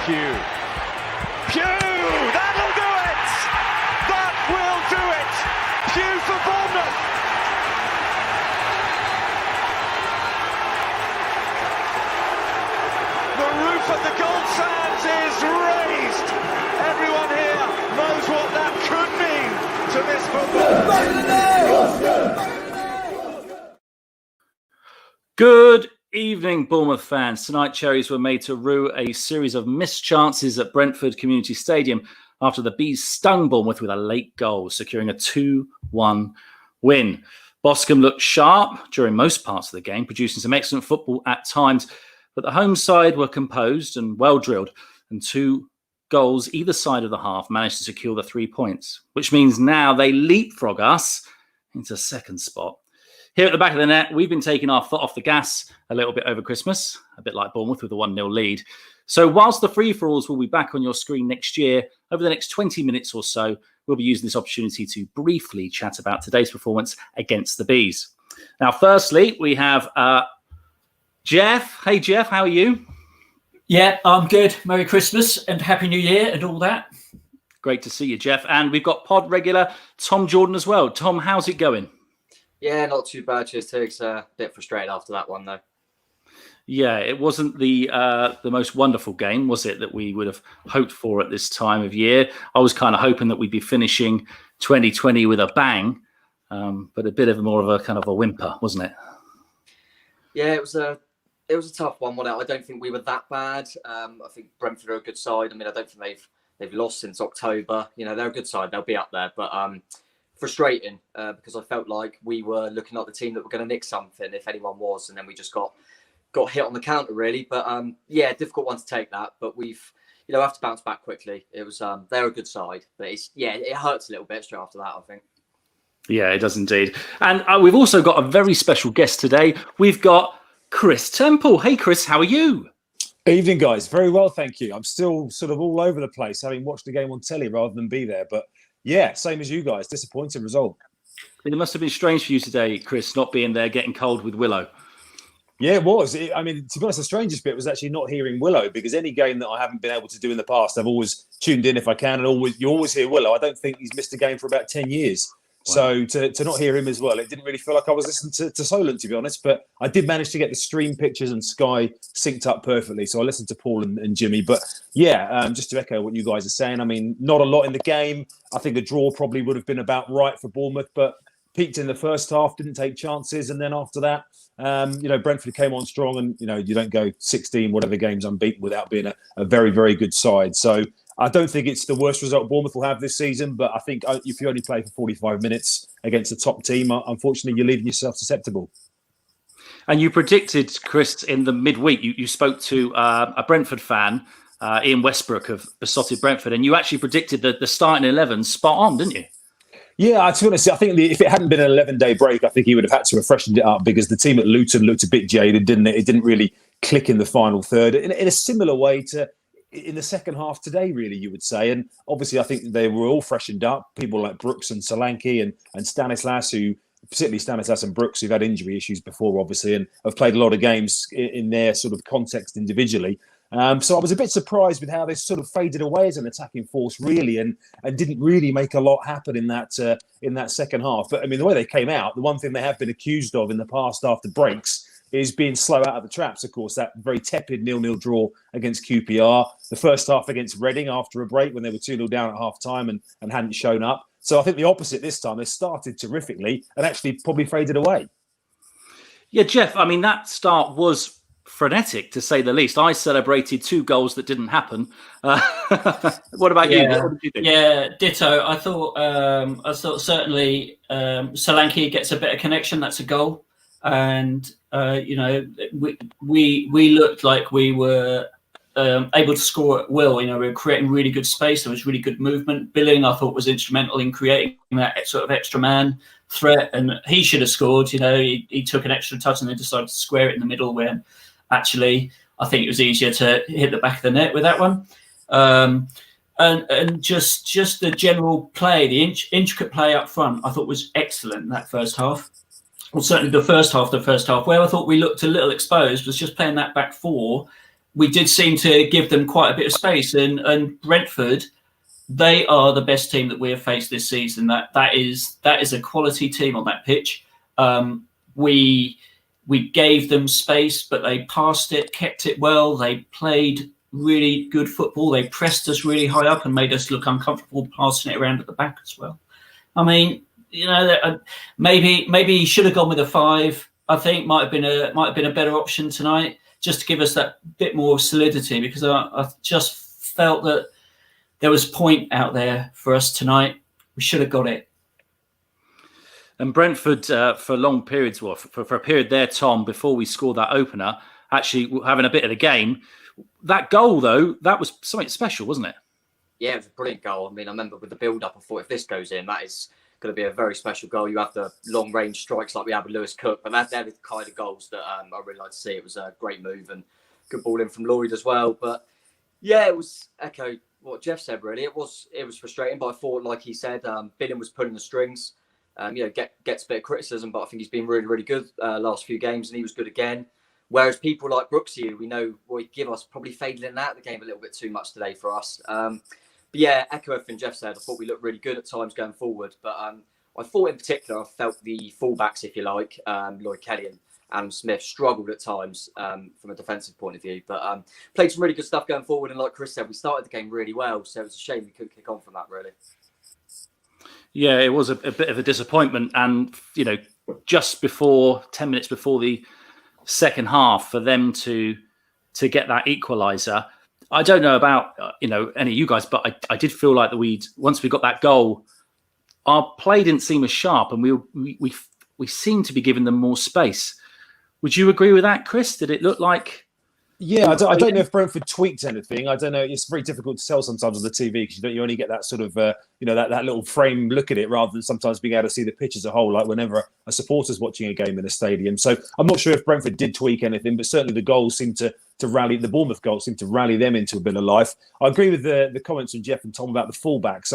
Pugh. That'll do it! That will do it! Pugh for Bournemouth! The roof of the Gold Sands is raised! Everyone here knows what that could mean to this football. Good evening, Bournemouth fans. Tonight, Cherries were made to rue a series of missed chances at Brentford Community Stadium after the Bees stung Bournemouth with a late goal, securing a 2-1 win. Boscombe looked sharp during most parts of the game, producing some excellent football at times, but the home side were composed and well-drilled, and 2 goals either side of the half managed to secure the 3 points, which means now they leapfrog us into second spot. Here at the back of the net, we've been taking our foot off the gas a little bit over Christmas, a bit like Bournemouth with a 1-0 lead. So whilst the free-for-alls will be back on your screen next year, over the next 20 minutes or so, we'll be using this opportunity to briefly chat about today's performance against the Bees. Now, firstly, we have Jeff. Hey, Jeff, how are you? Yeah, I'm good. Merry Christmas and Happy New Year and all that. Great to see you, Jeff. And we've got pod regular Tom Jordan as well. Tom, how's it going? Yeah, not too bad. Cheers, Tigz. A bit frustrated after that one, though. Yeah, it wasn't the most wonderful game, was it, that we would have hoped for at this time of year. I was kind of hoping that we'd be finishing 2020 with a bang, but a bit of more of a kind of a whimper, wasn't it? Yeah, it was a tough one, wasn't it? I don't think we were that bad. I think Brentford are a good side. I mean, I don't think they've lost since October. You know, they're a good side. They'll be up there, but frustrating because I felt like we were looking like the team that were going to nick something if anyone was, and then we just got hit on the counter really. But yeah, difficult one to take that, but we've have to bounce back quickly. It was they're a good side, but it hurts a little bit straight after that, I think. Yeah, it does indeed. And we've also got a very special guest today. We've got Kris Temple. Hey Chris, how are you? Evening guys, very well, thank you. I'm still sort of all over the place, having watched the game on telly rather than be there, but yeah, same as you guys. Disappointing result. It must have been strange for you today, Chris, not being there, getting cold with Willow. Yeah, it was. I mean, to be honest, the strangest bit was actually not hearing Willow, because any game that I haven't been able to do in the past, I've always tuned in if I can, and you always hear Willow. I don't think he's missed a game for about 10 years. Wow. So to not hear him as well, it didn't really feel like I was listening to Solent, to be honest. But I did manage to get the stream pictures and Sky synced up perfectly. So I listened to Paul and Jimmy. But yeah, just to echo what you guys are saying, I mean, not a lot in the game. I think a draw probably would have been about right for Bournemouth, but peaked in the first half, didn't take chances. And then after that, Brentford came on strong, and, you don't go 16, whatever games unbeaten without being a very, very good side. So I don't think it's the worst result Bournemouth will have this season, but I think if you only play for 45 minutes against a top team, unfortunately, you're leaving yourself susceptible. And you predicted, Chris, in the midweek, you spoke to a Brentford fan, Ian Westbrook of Besotted Brentford, and you actually predicted the starting 11 spot on, didn't you? Yeah, to be honest, I think if it hadn't been an 11-day break, I think he would have had to have freshened it up, because the team at Luton looked a bit jaded, didn't it? It didn't really click in the final third in a similar way to in the second half today, really, you would say. And obviously, I think they were all freshened up. People like Brooks and Solanke and Stanislas, particularly Stanislas and Brooks, who've had injury issues before, obviously, and have played a lot of games in their sort of context individually. So I was a bit surprised with how they sort of faded away as an attacking force, really, and didn't really make a lot happen in that second half. But I mean, the way they came out, the one thing they have been accused of in the past after breaks is being slow out of the traps. Of course, that very tepid 0-0 draw against QPR, the first half against Reading after a break when they were 2-0 down at half time and hadn't shown up. So I think the opposite this time. They started terrifically and actually probably faded away. Yeah, Jeff, I mean, that start was frenetic, to say the least. I celebrated 2 goals that didn't happen. What about you? What did you think? Yeah, ditto. I thought certainly Solanke gets a better connection. That's a goal. And, we looked like we were able to score at will. We were creating really good space. There was really good movement. Billing, I thought, was instrumental in creating that sort of extra man threat. And he should have scored. He took an extra touch and then decided to square it in the middle, when actually I think it was easier to hit the back of the net with that one. And just the general play, the intricate play up front, I thought was excellent in that first half. Well, certainly the first half, where I thought we looked a little exposed, was just playing that back four we did seem to give them quite a bit of space. And Brentford, they are the best team that we have faced this season. That is a quality team on that pitch. We gave them space, but they passed it, kept it well. They played really good football. They pressed us really high up and made us look uncomfortable passing it around at the back as well. I mean, maybe he should have gone with a 5. I think might have been a better option tonight, just to give us that bit more solidity, because I just felt that there was point out there for us tonight. We should have got it. And Brentford, for long periods, for a period there, Tom, before we scored that opener, actually having a bit of the game. That goal, though, that was something special, wasn't it? Yeah, it was a brilliant goal. I mean, I remember with the build-up, I thought if this goes in, that is going to be a very special goal. You have the long-range strikes like we had with Lewis Cook, but they're the kind of goals that I really like to see. It was a great move and good ball in from Lloyd as well. But yeah, it was echo what Jeff said, really. It was frustrating, but I thought, like he said, Billing was pulling the strings. Gets a bit of criticism, but I think he's been really, really good last few games, and he was good again. Whereas people like Brooksy, we know Roy give us probably faded in and out of the game a little bit too much today for us. But yeah, echo everything Jeff said. I thought we looked really good at times going forward. But I thought in particular, I felt the fullbacks, if you like, Lloyd Kelly and Adam Smith struggled at times from a defensive point of view. But played some really good stuff going forward. And like Chris said, we started the game really well. So it was a shame we couldn't kick on from that, really. Yeah, it was a bit of a disappointment. And, just before 10 minutes before the second half, for them to get that equaliser, I don't know about any of you guys, but I did feel like that once we got that goal, our play didn't seem as sharp, and we seemed to be giving them more space. Would you agree with that, Chris? Did it look like? Yeah, I don't know if Brentford tweaked anything. I don't know. It's very difficult to tell sometimes on the TV because you only get that sort of that little frame look at it, rather than sometimes being able to see the pitch as a whole, like whenever a supporter's watching a game in a stadium. So I'm not sure if Brentford did tweak anything, but certainly the goals seemed to rally. The Bournemouth goals seemed to rally them into a bit of life. I agree with the comments from Jeff and Tom about the fullbacks.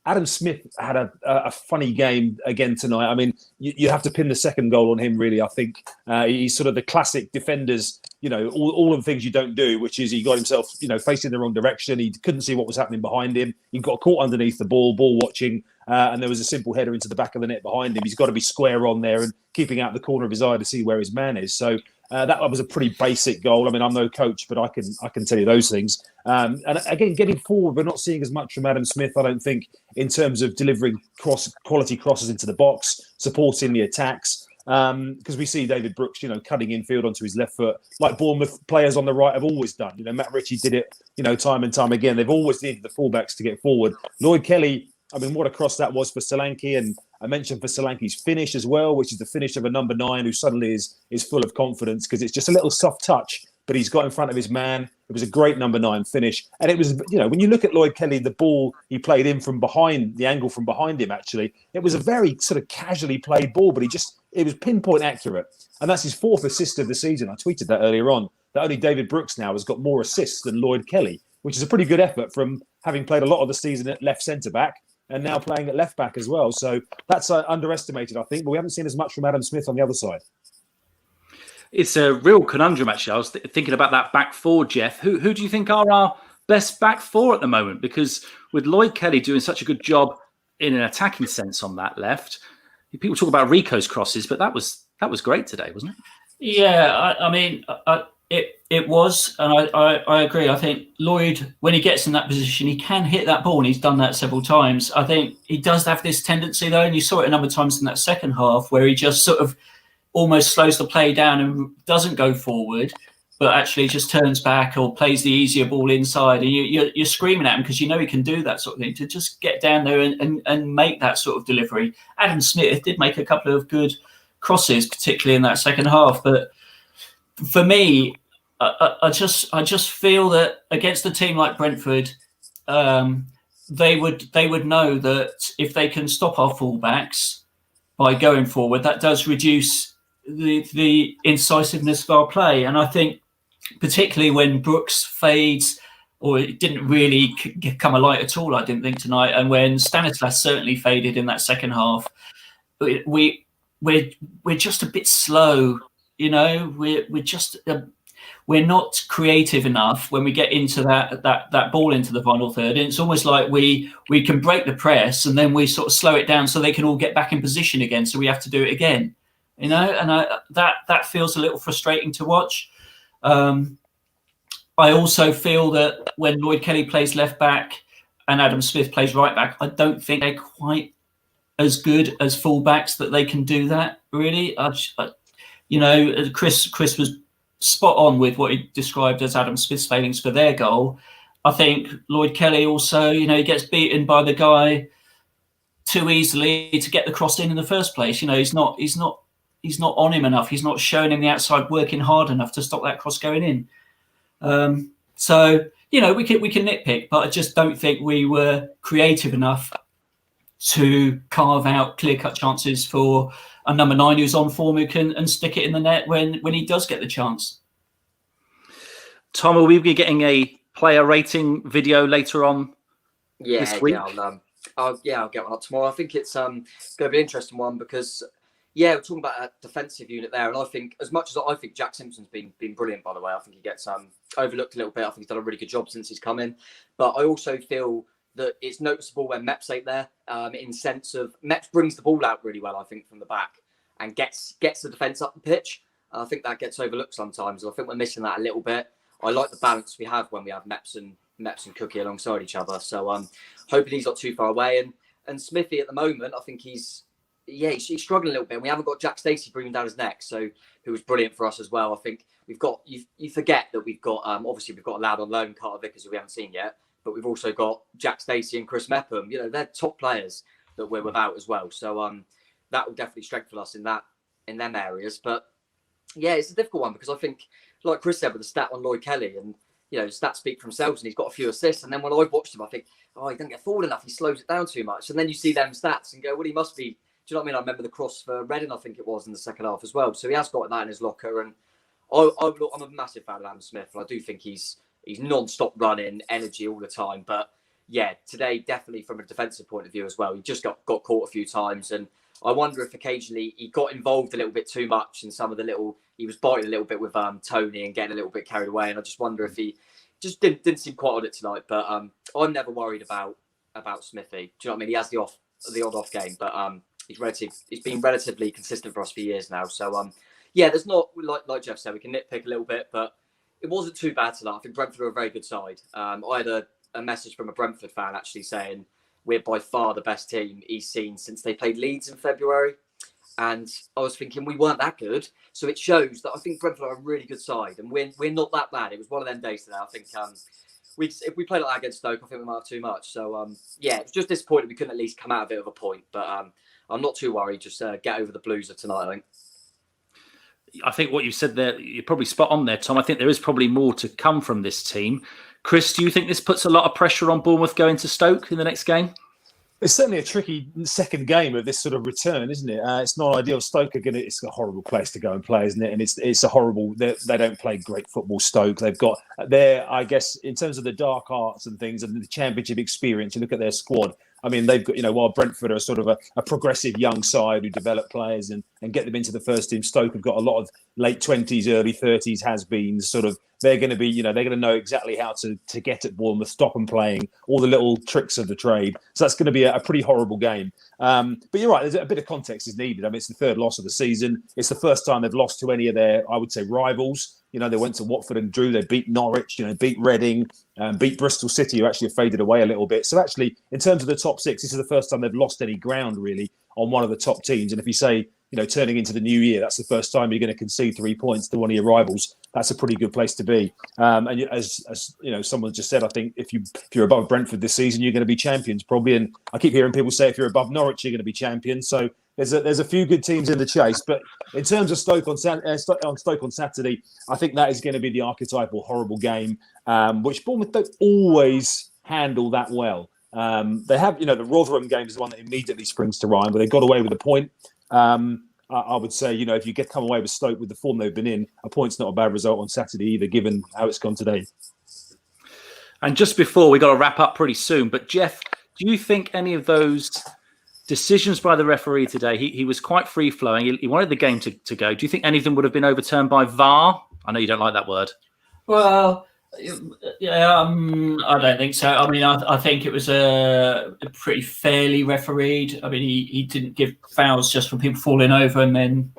Adam Smith had a funny game again tonight. I mean, you have to pin the second goal on him, really. I think he's sort of the classic defenders. All of the things you don't do, which is he got himself, facing the wrong direction. He couldn't see what was happening behind him. He got caught underneath the ball watching, and there was a simple header into the back of the net behind him. He's got to be square on there and keeping out the corner of his eye to see where his man is. So that was a pretty basic goal. I mean, I'm no coach, but I can tell you those things. And again, getting forward, we're not seeing as much from Adam Smith, I don't think, in terms of delivering quality crosses into the box, supporting the attacks. Because we see David Brooks, cutting infield onto his left foot, like Bournemouth players on the right have always done. Matt Ritchie did it, time and time again. They've always needed the fullbacks to get forward. Lloyd Kelly, I mean, what a cross that was for Solanke, and I mentioned for Solanke's finish as well, which is the finish of a number 9 who suddenly is full of confidence because it's just a little soft touch, but he's got in front of his man. It was a great number 9 finish. And it was, when you look at Lloyd Kelly, the ball he played in from behind, the angle from behind him, actually, it was a very sort of casually played ball, but it was pinpoint accurate. And that's his 4th assist of the season. I tweeted that earlier on, that only David Brooks now has got more assists than Lloyd Kelly, which is a pretty good effort from having played a lot of the season at left centre-back and now playing at left-back as well. So that's underestimated, I think, but we haven't seen as much from Adam Smith on the other side. It's a real conundrum, actually. I was thinking about that back four, Jeff. Who do you think are our best back four at the moment? Because with Lloyd Kelly doing such a good job in an attacking sense on that left, people talk about Rico's crosses, but that was great today, wasn't it? Yeah, I mean, it was, and I agree. I think Lloyd, when he gets in that position, he can hit that ball, and he's done that several times. I think he does have this tendency, though, and you saw it a number of times in that second half, where he just sort of almost slows the play down and doesn't go forward, but actually just turns back or plays the easier ball inside. And you're screaming at him because you know he can do that sort of thing, to just get down there and make that sort of delivery. Adam Smith did make a couple of good crosses, particularly in that second half. But for me, I just feel that against a team like Brentford, they would know that if they can stop our fullbacks by going forward, that does reduce the incisiveness of our play. And I think particularly when Brooks fades, or it didn't really come alight at all, I didn't think tonight, and when Stanislas certainly faded in that second half, we're just a bit slow, you know. We're just we're not creative enough when we get into that ball into the final third. And it's almost like we can break the press and then we sort of slow it down so they can all get back in position again. So we have to do it again, and that feels a little frustrating to watch. I also feel that when Lloyd Kelly plays left back and Adam Smith plays right back, I don't think they're quite as good as fullbacks that they can do that, really. Kris was spot on with what he described as Adam Smith's failings for their goal. I think Lloyd Kelly also, he gets beaten by the guy too easily to get the cross in the first place. He's not on him enough. He's not showing him the outside working hard enough to stop that cross going in. So we can nitpick, but I just don't think we were creative enough to carve out clear-cut chances for a number 9 who's on form, who can and stick it in the net when he does get the chance. Tom, are we getting a player rating video later on this week? I'll get one up tomorrow. I think it's going to be an interesting one because, we're talking about a defensive unit there, and I think as much as I think Jack Simpson's been brilliant, by the way, I think he gets overlooked a little bit. I think he's done a really good job since he's come in, but I also feel that it's noticeable when Meps ain't there, in sense of Meps brings the ball out really well, I think, from the back and gets the defence up the pitch. I think that gets overlooked sometimes. I think we're missing that a little bit. I like the balance we have when we have Meps and Cookie alongside each other. So hoping he's not too far away. And Smithy at the moment, I think he's struggling a little bit. And we haven't got Jack Stacey breathing down his neck, so who was brilliant for us as well. I think we've got you forget that we've got obviously we've got a lad on loan, Carter Vickers, who we haven't seen yet. But we've also got Jack Stacey and Chris Mepham. They're top players that we're without as well. So that will definitely strengthen us in them areas. But it's a difficult one because I think, like Chris said with the stat on Lloyd Kelly, and stats speak for themselves, and he's got a few assists. And then when I've watched him, I think, he doesn't get forward enough. He slows it down too much. And then you see them stats and go, well, he must be. Do you know what I mean? I remember the cross for Reading, I think it was, in the second half as well. So he has got that in his locker. And I'm a massive fan of Adam Smith, and I do think he's non-stop running, energy all the time. But today, definitely from a defensive point of view as well, he just got caught a few times. And I wonder if occasionally he got involved a little bit too much in some of he was biting a little bit with Tony and getting a little bit carried away. And I just wonder if he just didn't seem quite on it tonight. But I'm never worried about Smithy. Do you know what I mean? He has the odd off game, but he's been relatively consistent for us for years now. So there's not, like Jeff said, we can nitpick a little bit, but it wasn't too bad tonight. I think Brentford are a very good side. I had a message from a Brentford fan actually saying we're by far the best team he's seen since they played Leeds in February. And I was thinking we weren't that good. So it shows that I think Brentford are a really good side. And we're not that bad. It was one of them days today. I think if we played like that against Stoke, I think we might have too much. So, it was just disappointing we couldn't at least come out of it with a point. But I'm not too worried. Just get over the blues of tonight, I think. I think what you said there, you're probably spot on there, Tom. I think there is probably more to come from this team. Kris, do you think this puts a lot of pressure on Bournemouth going to Stoke in the next game? It's certainly a tricky second game of this sort of return, isn't it? It's not ideal. Stoke it's a horrible place to go and play, isn't it? And it's a horrible. They don't play great football. Stoke. They've got I guess, in terms of the dark arts and things and the championship experience. You look at their squad. I mean, they've got, while Brentford are sort of a progressive young side who develop players and get them into the first team, Stoke have got a lot of late 20s, early 30s has-beens. Sort of, they're going to be, they're going to know exactly how to get at Bournemouth, stop them playing, all the little tricks of the trade. So that's going to be a pretty horrible game. But you're right, there's a bit of context is needed. I mean, it's the third loss of the season. It's the first time they've lost to any of their, I would say, rivals. They went to Watford and drew. They beat Norwich, beat Reading, beat Bristol City, who actually faded away a little bit. So actually, in terms of the top six, this is the first time they've lost any ground, really, on one of the top teams. And if you say, turning into the new year, that's the first time you're going to concede 3 points to one of your rivals. That's a pretty good place to be. And as someone just said, I think if you're above Brentford this season, you're going to be champions probably. And I keep hearing people say if you're above Norwich, you're going to be champions. So there's a few good teams in the chase. But in terms of Stoke on Saturday, I think that is going to be the archetypal horrible game, which Bournemouth don't always handle that well. They have, the Rotherham game is the one that immediately springs to mind, but they got away with a point. I would say, if you come away with Stoke with the form they've been in, a point's not a bad result on Saturday either, given how it's gone today. And just before, we got to wrap up pretty soon, but Jeff, do you think any of those decisions by the referee today, he was quite free-flowing, he wanted the game to go, do you think any of them would have been overturned by VAR? I know you don't like that word. Well, yeah, I don't think so. I mean, I think it was a pretty fairly refereed. I mean, he didn't give fouls just from people falling over, and then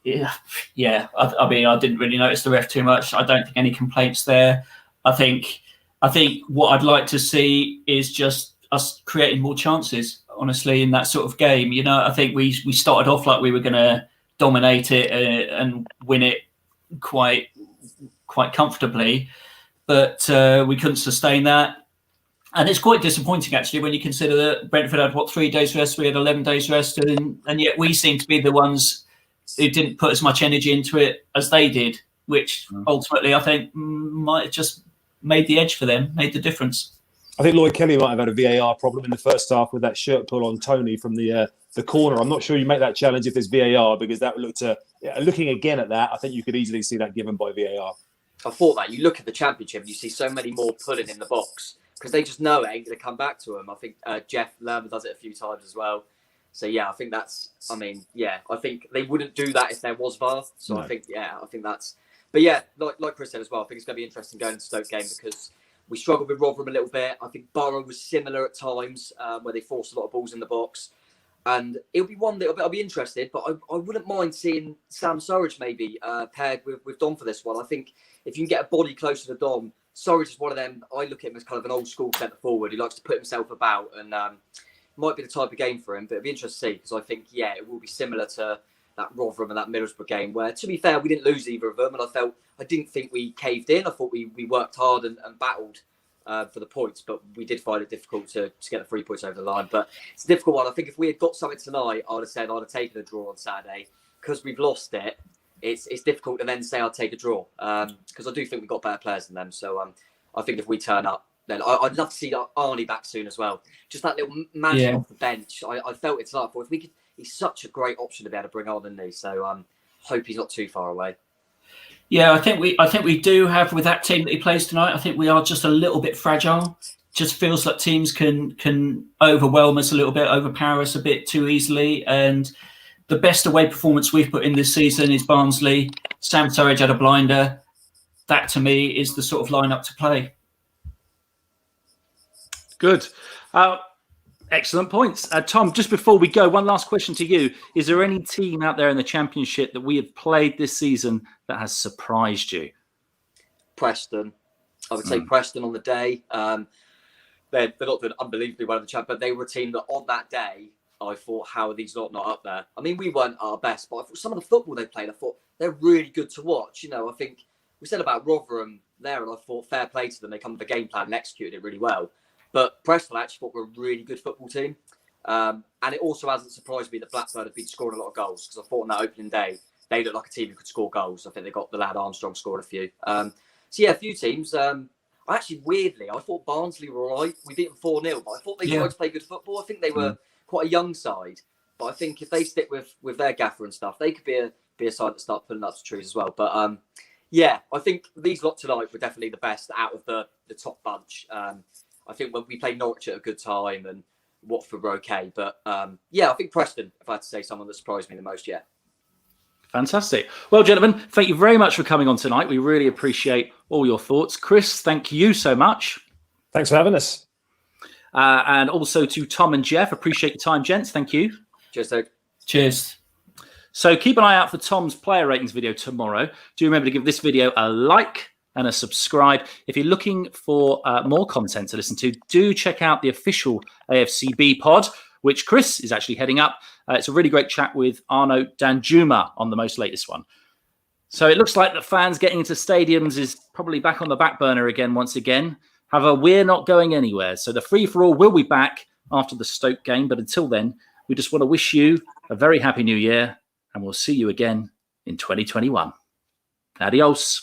yeah. I mean, I didn't really notice the ref too much. I don't think any complaints there. I think what I'd like to see is just us creating more chances, honestly, in that sort of game. You know, I think we started off like we were going to dominate it and win it quite comfortably, but we couldn't sustain that. And it's quite disappointing, actually, when you consider that Brentford had, 3 days rest, we had 11 days rest, and yet we seem to be the ones who didn't put as much energy into it as they did, which ultimately I think might have just made the edge for them, made the difference. I think Lloyd Kelly might have had a VAR problem in the first half with that shirt pull on Tony from the corner. I'm not sure you make that challenge if there's VAR, because that looked looking again at that, I think you could easily see that given by VAR. I thought that. You look at the Championship and you see so many more pulling in the box because they just know it ain't going to come back to them. I think Jeff Lerman does it a few times as well. So, yeah, I think that's, I think they wouldn't do that if there was VAR. So, no. I think that's, but yeah, like Kris said as well, I think it's going to be interesting going into Stoke game because we struggled with Rotherham a little bit. I think Borough was similar at times where they forced a lot of balls in the box. And it'll be one that I'll be interested, but I wouldn't mind seeing Sam Surridge maybe paired with Dom for this one. I think if you can get a body closer to Dom, Surridge is one of them. I look at him as kind of an old school centre forward. He likes to put himself about, and might be the type of game for him. But it'll be interesting to see because I think it will be similar to that Rotherham and that Middlesbrough game where, to be fair, we didn't lose either of them, and I didn't think we caved in. I thought we worked hard and battled for the points, but we did find it difficult to get the 3 points over the line. But it's a difficult one. I think if we had got something tonight, I'd have taken a draw on Saturday. Because we've lost it, it's difficult to then say I'd take a draw. Because I do think we've got better players than them. So I think if we turn up, then I'd love to see Arnie back soon as well. Just that little magic off the bench. I felt it's like, if we could, he's such a great option to be able to bring on, isn't he? So hope he's not too far away. Yeah, I think we do have, with that team that he plays tonight, I think we are just a little bit fragile. Just feels like teams can overwhelm us a little bit, overpower us a bit too easily. And the best away performance we've put in this season is Barnsley. Sam Surridge had a blinder. That, to me, is the sort of lineup to play. Good. Excellent points. Tom, just before we go, one last question to you. Is there any team out there in the Championship that we have played this season that has surprised you? Preston. I would say Preston on the day. They're not doing unbelievably well in the Champ, but they were a team that on that day, I thought, how are these not up there? I mean, we weren't our best, but I thought some of the football they played, I thought they're really good to watch. You know, I think we said about Rotherham there, and I thought fair play to them. They come with a game plan and executed it really well. But Preston, I actually thought were a really good football team. And it also hasn't surprised me that Blackburn have been scoring a lot of goals, because I thought on that opening day, they looked like a team who could score goals. I think they got the lad Armstrong scored a few. So, yeah, a few teams. Actually, weirdly, I thought Barnsley were all right. We beat them 4-0, but I thought they tried to play good football. I think they were quite a young side. But I think if they stick with their gaffer and stuff, they could be a side that start pulling up to trees as well. But, yeah, I think these lot tonight were definitely the best out of the top bunch. I think when we played Norwich at a good time and Watford were okay. But, yeah, I think Preston, if I had to say someone that surprised me the most, yeah. Fantastic. Well, gentlemen, thank you very much for coming on tonight. We really appreciate all your thoughts. Kris, thank you so much. Thanks for having us. And also to Tom and Jeff, appreciate your time, gents. Thank you. Cheers, Doug. Cheers. So keep an eye out for Tom's player ratings video tomorrow. Do remember to give this video a like and a subscribe. If you're looking for more content to listen to, do check out the official AFCB pod, which Kris is actually heading up. It's a really great chat with Arno Danjuma on the most latest one. So it looks like the fans getting into stadiums is probably back on the back burner again once again. However, we're not going anywhere. So the free-for-all will be back after the Stoke game. But until then, we just want to wish you a very happy new year. And we'll see you again in 2021. Adios.